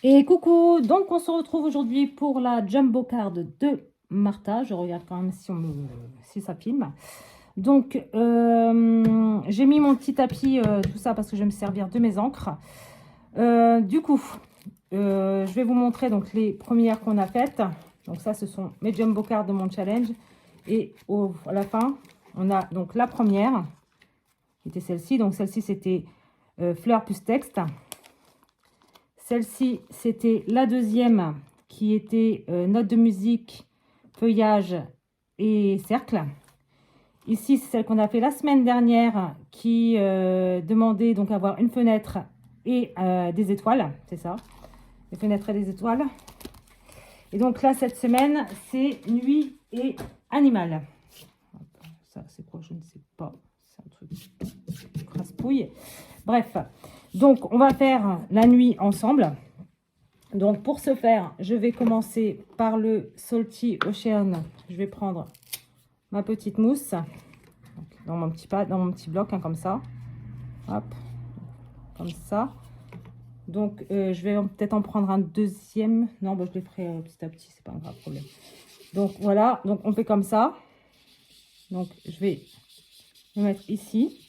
Et coucou, donc on se retrouve aujourd'hui pour la Jumbo Card de Martha. Je regarde quand même si ça filme. Donc, j'ai mis mon petit tapis, tout ça, parce que je vais me servir de mes encres. Du coup, je vais vous montrer donc, les premières qu'on a faites. Donc ça, ce sont mes Jumbo Cards de mon challenge. Et à la fin, on a donc la première, qui était celle-ci. Donc celle-ci, c'était fleur plus texte. Celle-ci, c'était la deuxième qui était note de musique, feuillage et cercle. Ici, c'est celle qu'on a fait la semaine dernière qui demandait donc avoir une fenêtre et des étoiles. C'est ça, des fenêtres et des étoiles. Et donc là, cette semaine, c'est nuit et animal. Ça, c'est quoi? Je ne sais pas. C'est un truc crasse-pouille. Bref, donc on va faire la nuit ensemble. Donc pour ce faire, je vais commencer par le Salty Ocean. Je vais prendre ma petite mousse dans mon petit bloc, hein, comme ça. Hop, comme ça. Donc je vais peut-être en prendre un deuxième. Non, bah, je les ferai petit à petit, c'est pas un grave problème. Donc voilà, donc on fait comme ça. Donc je vais le mettre ici.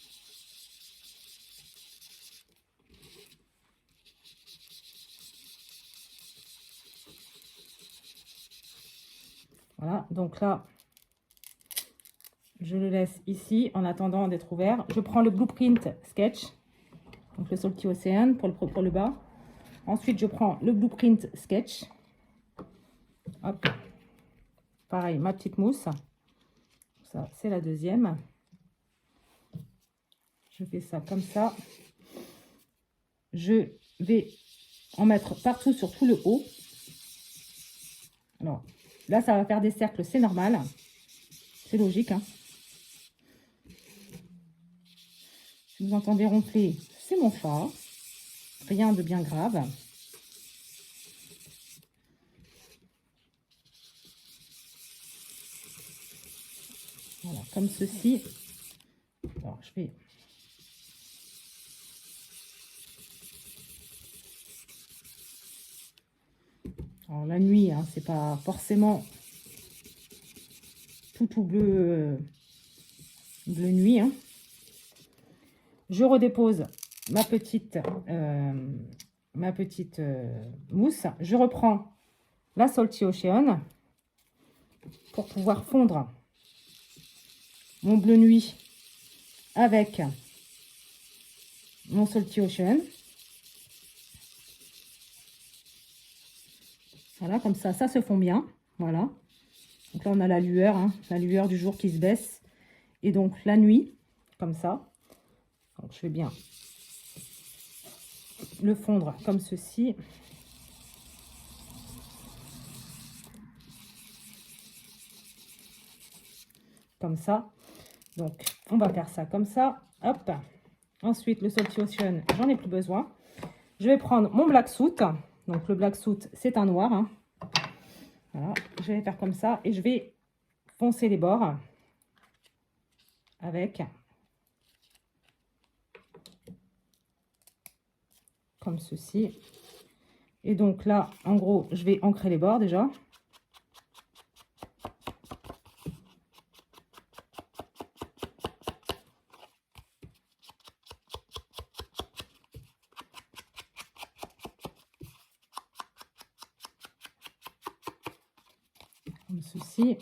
Voilà, donc là, je le laisse ici en attendant d'être ouvert. Je prends le Blueprint Sketch, donc le Salty Ocean pour le bas. Ensuite, je prends le Blueprint Sketch. Hop. Pareil, ma petite mousse. Ça, c'est la deuxième. Je fais ça comme ça. Je vais en mettre partout sur tout le haut. Alors, là, ça va faire des cercles, c'est normal. C'est logique, hein. Si vous entendez ronfler, c'est mon chat. Rien de bien grave. Voilà, comme ceci. Alors, je vais... Alors, la nuit, hein, c'est pas forcément tout bleu, bleu nuit, hein. Je redépose ma petite mousse. Je reprends la Salty Ocean pour pouvoir fondre mon bleu nuit avec mon Salty Ocean. Voilà, comme ça se fond bien. Voilà. Donc là, on a la lueur, hein, la lueur du jour qui se baisse. Et donc, la nuit, comme ça. Donc, je vais bien le fondre comme ceci. Comme ça. Donc, on va faire ça comme ça. Hop. Ensuite, le Salty Ocean, j'en ai plus besoin. Je vais prendre mon Black Suit. Donc, le Black Suit, c'est un noir, hein. Voilà. Je vais faire comme ça. Et je vais foncer les bords avec... comme ceci. Et donc là, en gros, je vais ancrer les bords déjà. Comme ceci.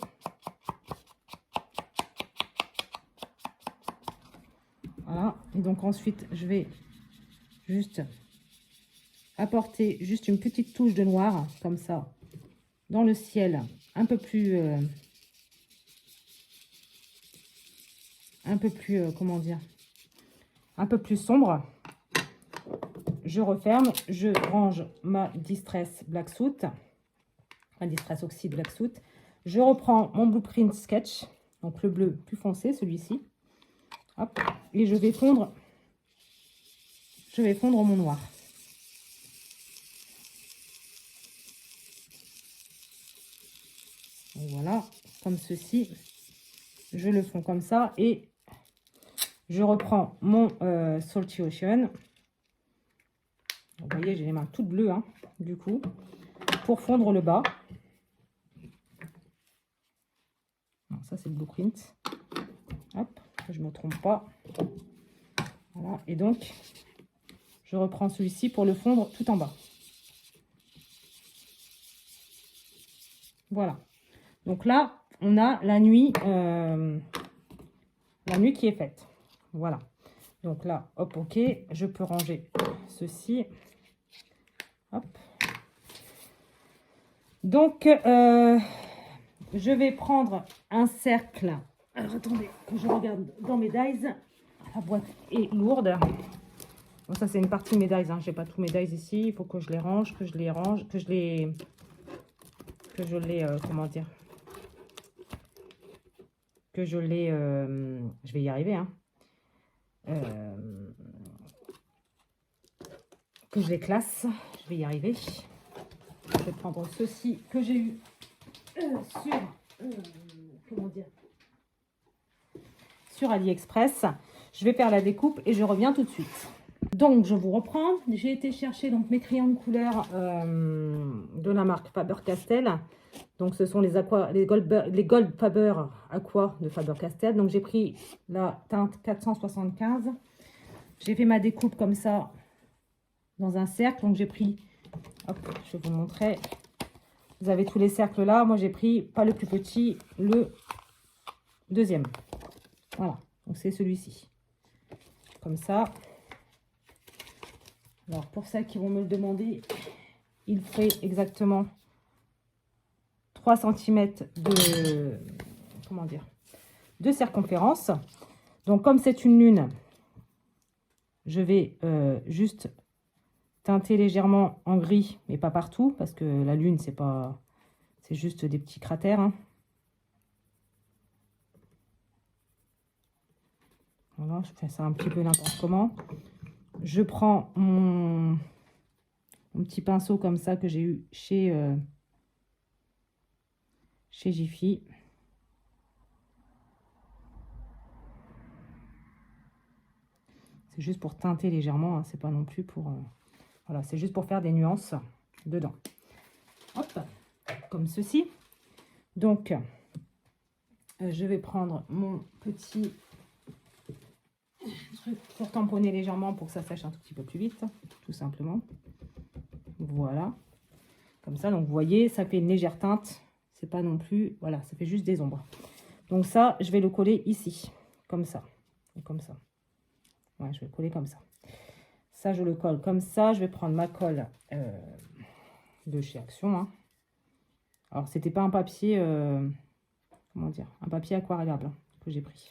Voilà. Et donc ensuite, je vais juste apporter juste une petite touche de noir, comme ça, dans le ciel, un peu plus, comment dire, un peu plus sombre. Je referme, je range ma Distress Black Suit, ma Distress Oxy Black Suit. Je reprends mon Blueprint Sketch, donc le bleu plus foncé, celui-ci. Hop, et je vais fondre mon noir. Donc voilà, comme ceci. Je le fonds comme ça et je reprends mon Salty Ocean. Vous voyez, j'ai les mains toutes bleues, hein, du coup, pour fondre le bas. Non, ça, c'est le blueprint. Hop, que je ne me trompe pas. Voilà, et donc, je reprends celui-ci pour le fondre tout en bas. Voilà. Donc là, on a la nuit qui est faite. Voilà. Donc là, hop, ok. Je peux ranger ceci. Hop. Donc, je vais prendre un cercle. Alors, attendez, que je regarde dans mes dies. La boîte est lourde. Bon, ça, c'est une partie de mes dies. Hein. Je n'ai pas tous mes dies ici. Il faut que je les range, que je les range, que je les... comment dire, que je les, je vais y arriver, hein, que je les classe, je vais y arriver. Je vais prendre ceci que j'ai eu sur, comment dire, sur AliExpress. Je vais faire la découpe et je reviens tout de suite. Donc, je vous reprends. J'ai été chercher donc mes crayons de couleur de la marque Faber-Castell. Donc, ce sont les Gold Faber Aqua de Faber-Castell. Donc, j'ai pris la teinte 475. J'ai fait ma découpe comme ça dans un cercle. Donc, j'ai pris, hop, je vais vous montrer. Vous avez tous les cercles là. Moi, j'ai pris, pas le plus petit, le deuxième. Voilà. Donc, c'est celui-ci. Comme ça. Alors, pour celles qui vont me le demander, il fait exactement 3 cm de, comment dire, de circonférence. Donc, comme c'est une lune, je vais juste teinter légèrement en gris, mais pas partout, parce que la lune, c'est pas, c'est juste des petits cratères. Hein. Voilà, je fais ça un petit peu n'importe comment. Je prends mon petit pinceau comme ça que j'ai eu chez Jiffy. C'est juste pour teinter légèrement, hein, c'est pas non plus pour... voilà, c'est juste pour faire des nuances dedans. Hop, comme ceci. Donc, je vais prendre mon petit truc pour tamponner légèrement pour que ça sèche un tout petit peu plus vite, tout simplement. Voilà. Comme ça, donc vous voyez, ça fait une légère teinte. C'est pas non plus... Voilà, ça fait juste des ombres. Donc ça, je vais le coller ici, comme ça. Et comme ça. Ouais, je vais le coller comme ça. Ça, je le colle comme ça. Je vais prendre ma colle de chez Action. Hein. Alors, c'était pas un papier, comment dire, un papier aquarellable hein, que j'ai pris.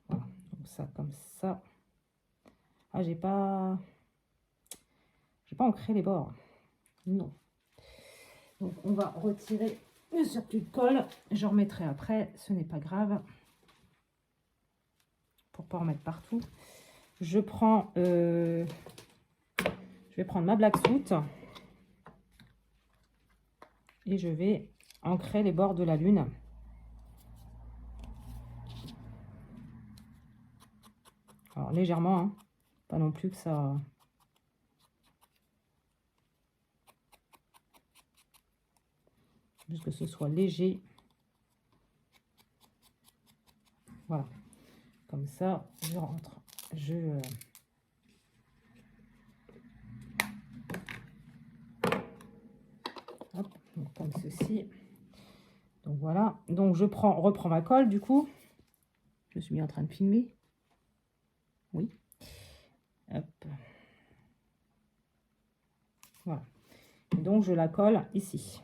Voilà, donc ça, comme ça. Ah, j'ai pas ancré les bords. Non. Donc, on va retirer le surplus de colle. Je remettrai après, ce n'est pas grave. Pour pas en mettre partout. Je prends, je vais prendre ma Black Soot. Et je vais ancrer les bords de la lune. Alors légèrement, hein, pas non plus que ça... Juste que ce soit léger. Voilà. Comme ça, je rentre. Hop, donc comme ceci. Donc voilà. Donc je reprends ma colle du coup. Je suis mis en train de filmer. Oui. Hop. Voilà. Et donc je la colle ici.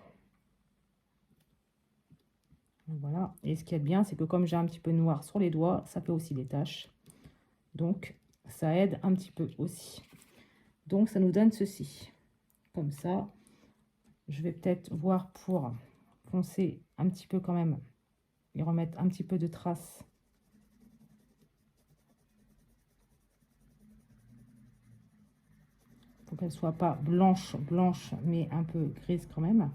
Voilà. Et ce qui est bien, c'est que comme j'ai un petit peu noir sur les doigts, ça fait aussi des taches. Donc ça aide un petit peu aussi. Donc ça nous donne ceci. Comme ça. Je vais peut-être voir pour foncer un petit peu quand même et remettre un petit peu de traces. Pour qu'elle soit pas blanche, mais un peu grise quand même.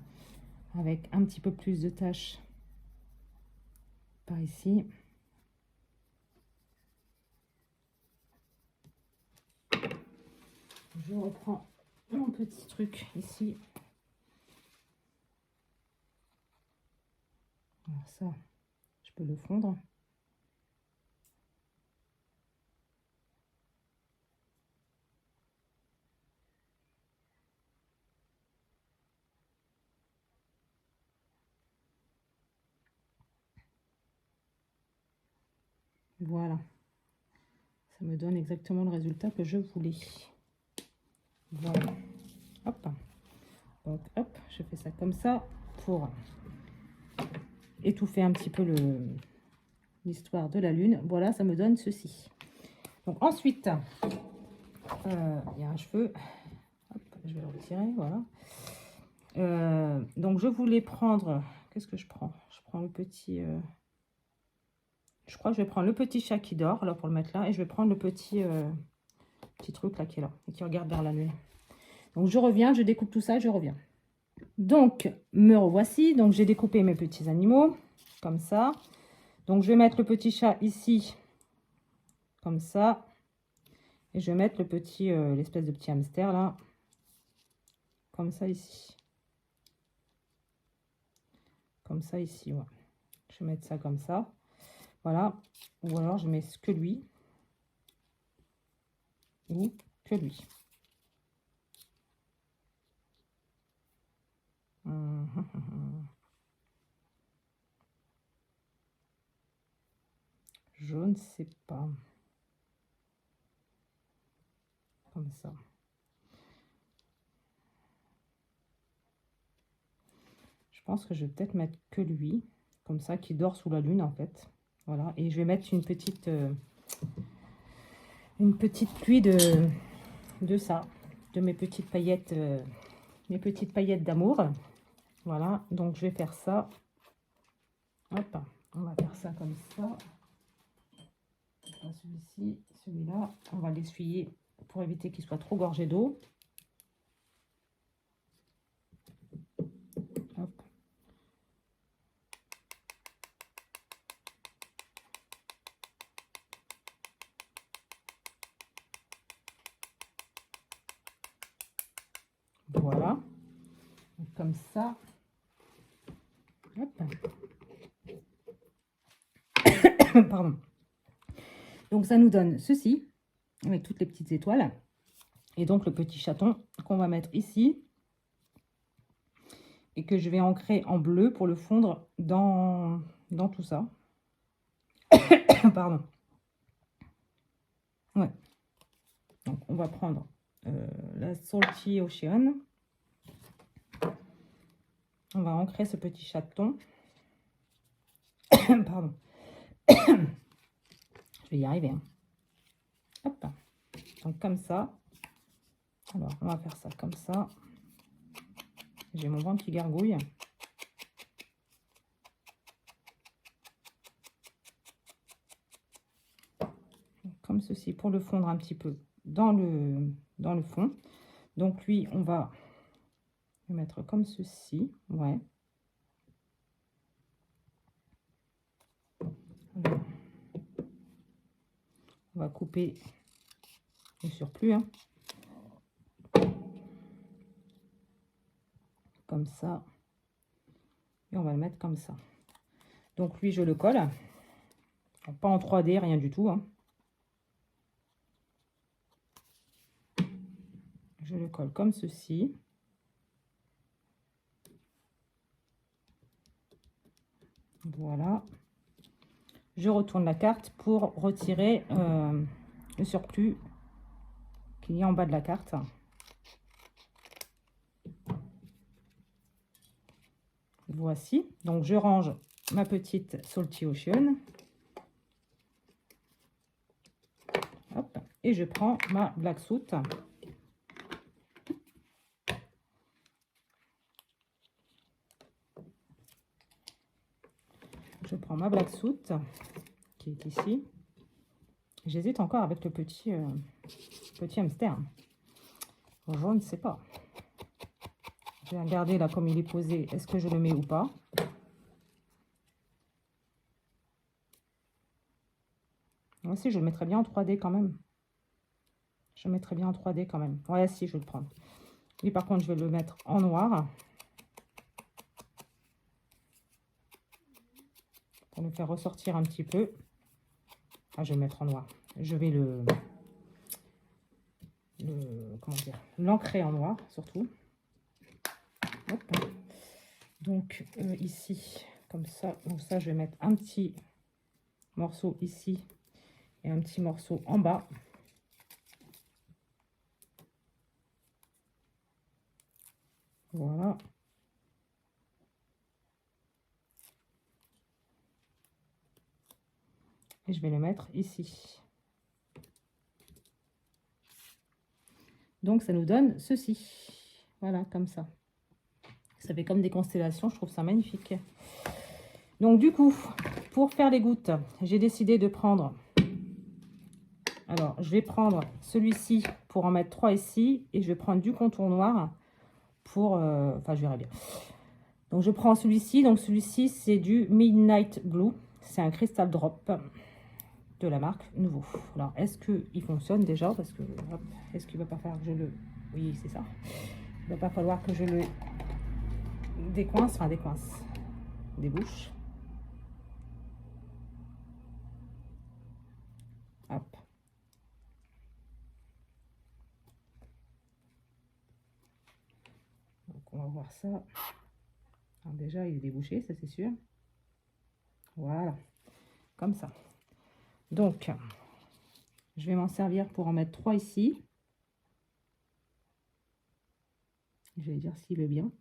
Avec un petit peu plus de taches par ici. Je reprends mon petit truc ici. Alors ça, je peux le fondre. Voilà. Ça me donne exactement le résultat que je voulais. Voilà. Hop. Donc, hop, je fais ça comme ça pour étouffer un petit peu l'histoire de la lune. Voilà, ça me donne ceci. Donc, ensuite, il y a un cheveu. Hop, je vais le retirer, voilà. Donc, je voulais prendre... Qu'est-ce que je prends? Je prends le petit... je crois que je vais prendre le petit chat qui dort, là, pour le mettre là. Et je vais prendre le petit truc, là, qui est là. Et qui regarde vers la lune. Donc, je reviens, je découpe tout ça, je reviens. Donc, me revoici. Donc, j'ai découpé mes petits animaux, comme ça. Donc, je vais mettre le petit chat ici, comme ça. Et je vais mettre le petit, l'espèce de petit hamster, là, comme ça, ici. Comme ça, ici, ouais. Je vais mettre ça comme ça. Voilà. Ou alors, je mets que lui. Ou que lui. Je ne sais pas. Comme ça. Je pense que je vais peut-être mettre que lui. Comme ça, qui dort sous la lune, en fait. Voilà. Et je vais mettre une petite pluie de ça. De mes petites paillettes d'amour. Voilà. Donc, je vais faire ça. Hop. On va faire ça comme ça. Celui-ci, celui-là, on va l'essuyer pour éviter qu'il soit trop gorgé d'eau. Voilà. Donc, comme ça. Hop. Pardon. Donc, ça nous donne ceci, avec toutes les petites étoiles. Et donc, le petit chaton qu'on va mettre ici. Et que je vais ancrer en bleu pour le fondre dans tout ça. Pardon. Ouais. Donc, on va prendre la Salty Ocean. On va ancrer ce petit chaton. Pardon. Je vais y arriver. Hein. Hop. Donc, comme ça. Alors, on va faire ça comme ça. J'ai mon ventre qui gargouille. Comme ceci, pour le fondre un petit peu dans le fond. Donc, lui, on va le mettre comme ceci. Ouais. Alors, on va couper le surplus. Hein. Comme ça. Et on va le mettre comme ça. Donc, lui, je le colle. Pas en 3D, rien du tout. Hein. Je le colle comme ceci. Voilà. Je retourne la carte pour retirer le surplus qu'il y a en bas de la carte. Voici. Donc, je range ma petite Salty Ocean. Hop. Et je prends ma Black Suit. Je prends ma Black Suit qui est ici. J'hésite encore avec le petit hamster. Je ne sais pas. Je vais regarder là comme il est posé. Est-ce que je le mets ou pas? Moi aussi, je le mettrais bien en 3D quand même. Je le mettrais bien en 3D quand même. Ouais, si, je vais le prendre. Et par contre, je vais le mettre en noir. Pour le faire ressortir un petit peu. Ah, je vais le mettre en noir. Je vais comment dire, l'ancrer en noir, surtout. Hop. Donc, ici, comme ça. Donc ça, je vais mettre un petit morceau ici et un petit morceau en bas. Voilà. Et je vais le mettre ici. Donc, ça nous donne ceci. Voilà, comme ça. Ça fait comme des constellations. Je trouve ça magnifique. Donc, du coup, pour faire les gouttes, j'ai décidé de prendre... Alors, je vais prendre celui-ci pour en mettre 3 ici. Et je vais prendre du contour noir pour... enfin, je verrai bien. Donc, je prends celui-ci. Donc, celui-ci, c'est du Midnight Blue. C'est un Crystal Drop de la marque Nouveau. Alors, est-ce qu'il fonctionne déjà? Parce que, est-ce qu'il va pas falloir que je le... Oui, c'est ça. Il va pas falloir que je le décoince, enfin débouche. Hop. Donc, on va voir ça. Alors, déjà, il est débouché, ça c'est sûr. Voilà, comme ça. Donc, je vais m'en servir pour en mettre 3 ici. Je vais dire s'il est bien.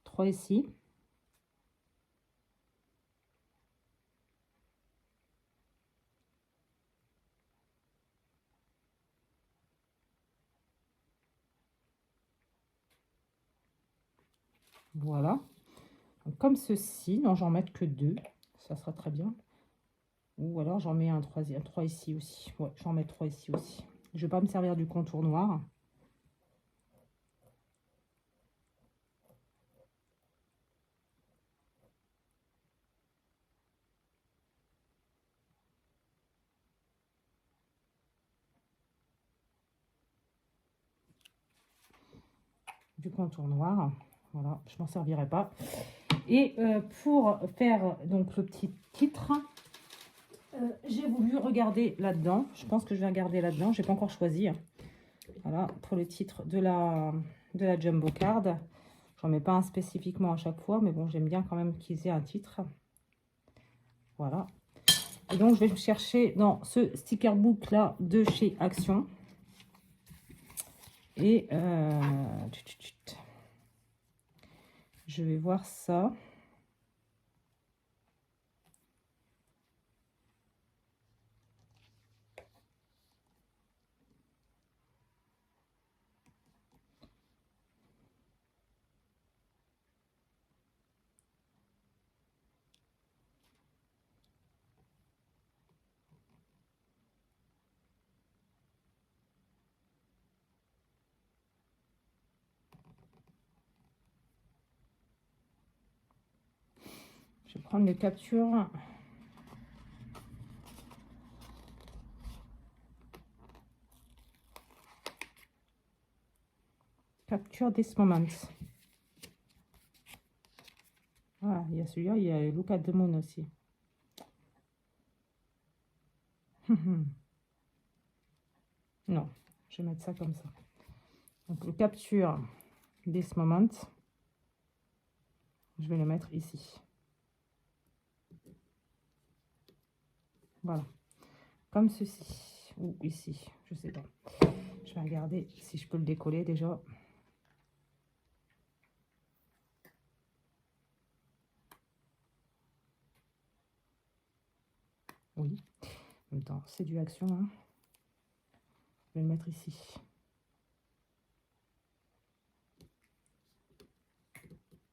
Trois ici. Voilà. Donc, comme ceci. Non, j'en mets que 2. Ça sera très bien. Ou alors j'en mets un troisième, 3 ici aussi. Ouais, j'en mets 3 ici aussi. Je ne vais pas me servir du contour noir. Du contour noir. Voilà, je m'en servirai pas. Et pour faire donc le petit titre, j'ai voulu regarder là-dedans. Je pense que je vais regarder là-dedans. J'ai pas encore choisi. Voilà, pour le titre de la Jumbo Card. J'en mets pas un spécifiquement à chaque fois, mais bon, j'aime bien quand même qu'ils aient un titre. Voilà. Et donc, je vais chercher dans ce sticker book là de chez Action. Et je vais voir ça. Je vais prendre les captures. Capture this moment. Voilà, il y a celui-là, il y a Look at the Moon aussi. Non, je vais mettre ça comme ça. Donc le capture this moment, je vais le mettre ici. Voilà, comme ceci, ou ici, je sais pas. Je vais regarder si je peux le décoller déjà. Oui, en même temps, c'est du Action. Hein. Je vais le mettre ici.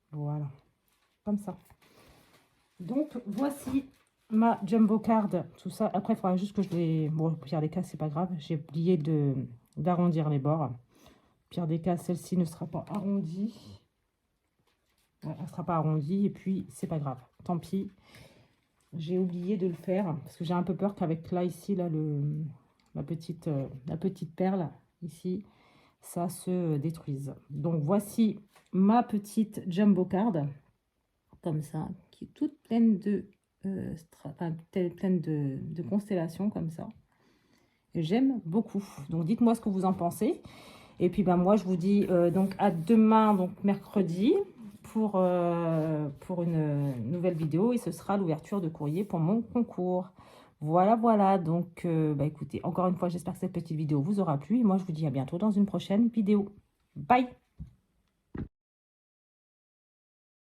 Voilà, comme ça. Donc, voici ma Jumbo Card. Tout ça, après, il faudra juste que je les... Bon, au pire des cas, c'est pas grave. J'ai oublié d'arrondir les bords. Pire des cas, celle-ci ne sera pas arrondie. Ouais, elle ne sera pas arrondie et puis c'est pas grave. Tant pis. J'ai oublié de le faire parce que j'ai un peu peur qu'avec là, ici, là, la petite perle, ici, ça se détruise. Donc, voici ma petite jumbo card, comme ça, qui est toute pleine de constellations, comme ça. J'aime beaucoup. Donc, dites-moi ce que vous en pensez. Et puis, ben, moi, je vous dis donc à demain, donc mercredi, pour une nouvelle vidéo. Et ce sera l'ouverture de courrier pour mon concours. Voilà, voilà. Donc, bah, écoutez, encore une fois, j'espère que cette petite vidéo vous aura plu. Et moi, je vous dis à bientôt dans une prochaine vidéo. Bye!